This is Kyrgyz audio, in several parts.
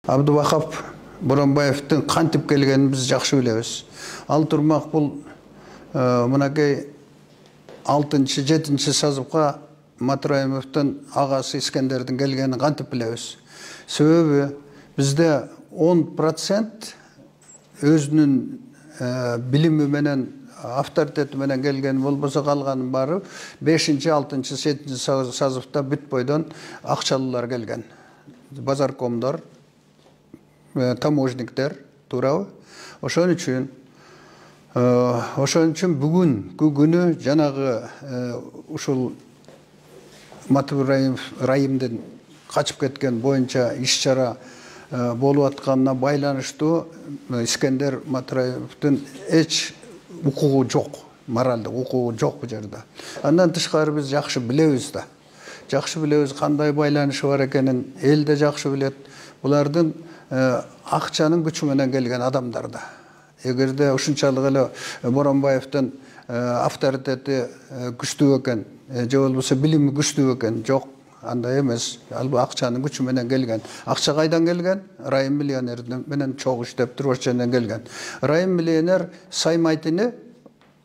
Абдубахап Боронбаевдин кантип келгенин биз жакшы билебиз. Ал турмак бул мынакей 6-7 сазыпка Матраимовдун агасы Искендердин келгенин кантип билебиз. Себеби бизде 10% өзүнүн билими менен авторитети менен келген болбосо калганын баары 5-6-7 сазыпта бүт бойдон акчалуулар келген. Базаркомдор, таможниктер, туурабы? Ошон үчүн бүгүнкү күнү жанагы ушул Матраимов райымдын качып кеткен боюнча иш-чара болуп атканына байланыштуу Искендер Матраимовдун эч укугу жок, моралдык укугу жок бул жерде. Андан тышкары биз жакшы билебиз да. Жакшы билебиз кандай байланышы бар экенин, эл да жакшы билет. Булардын акчанын күчү менен келген адамдар да. Эгерде ушунчалык эле Боронбаевдин авторитети күчтүү экен, же болбосо билими күчтүү экен, жок, андай эмес. Ал акчанын күчү менен келген. Акча кайдан келген? Райым миллионер менен чогуу иштеп туруп ошол жерден келген. Райым миллионер Саймайтыны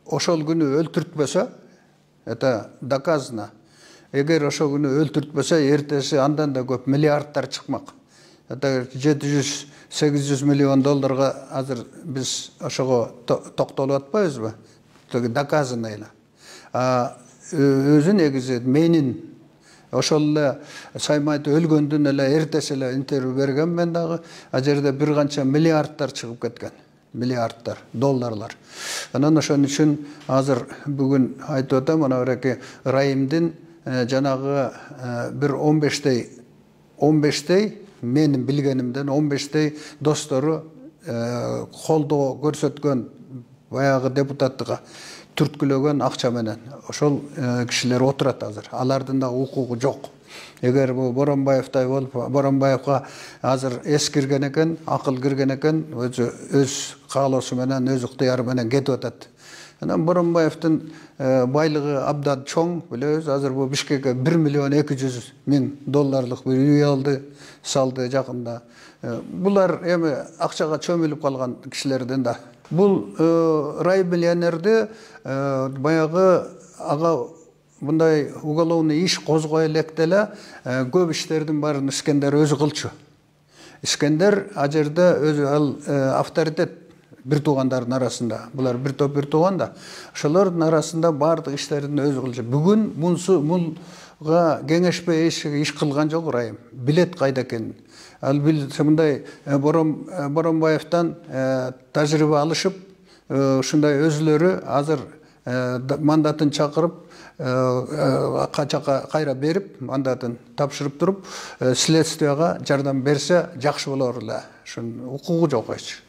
ошол күнү өлтүртпөсө, это доказано. Эгер ошол күнү өлтүртпөсө, эртеси андан да көп миллиардтар чыкмак. Это 700-800 миллион долларга азыр биз ошого токтолуп атпайбызбы? Доказано эле. Өзү негизи менин ошол эле Саймайт өлгөндүн эле эртеси эле интервью берген мен дагы, а жерде бир канча миллиардтар чыгып кеткен. Миллиардтар, долларлар. Анан ошон үчүн азыр бүгүн айтып атам, мына береки Райымдын жанагы бир 15 менин билгенимден 15 достору колдоо көрсөткөн баягы депутаттыга түрткүлөгөн акча менен ошол кишилер отурат азыр. Алардын да укугу жок. Эгер бул Боронбаевдай болуп, Боронбаевга азыр эс кирген экен, акыл кирген экен, өз каалоосу менен, өз ыктыяры менен кетип атат. Анан Боронбаевдин байлыгы абдан чоң, билебиз. Азыр бул Бишкекке 1.200.000 долларлык бир үй алды, салды жакында. Булар эми акчага чөмүлүп калган кишилерден да. Бул райым миллионерди баягы ага мындай уголовный иш козгой электе эле көп иштердин баарын Искендер өзү кылчу. Искендер а жерде өзү ал авторитет бир туугандардын арасында. Булар бир топ бир тууган да. Ошолордун арасында бардык иштерин өзү кылчу. Бүгүн мунга кеңешпей иш кылган жок Райым. Билет кайда экенин. Ал мындай Боронбаевден тажрыйба алышып, ушундай өзүлөрү азыр мандатын чакырып, кайра берип, мандатын тапшырып туруп, следствияга жардам берсе жакшы болор эле. Ушун укугу жок эч.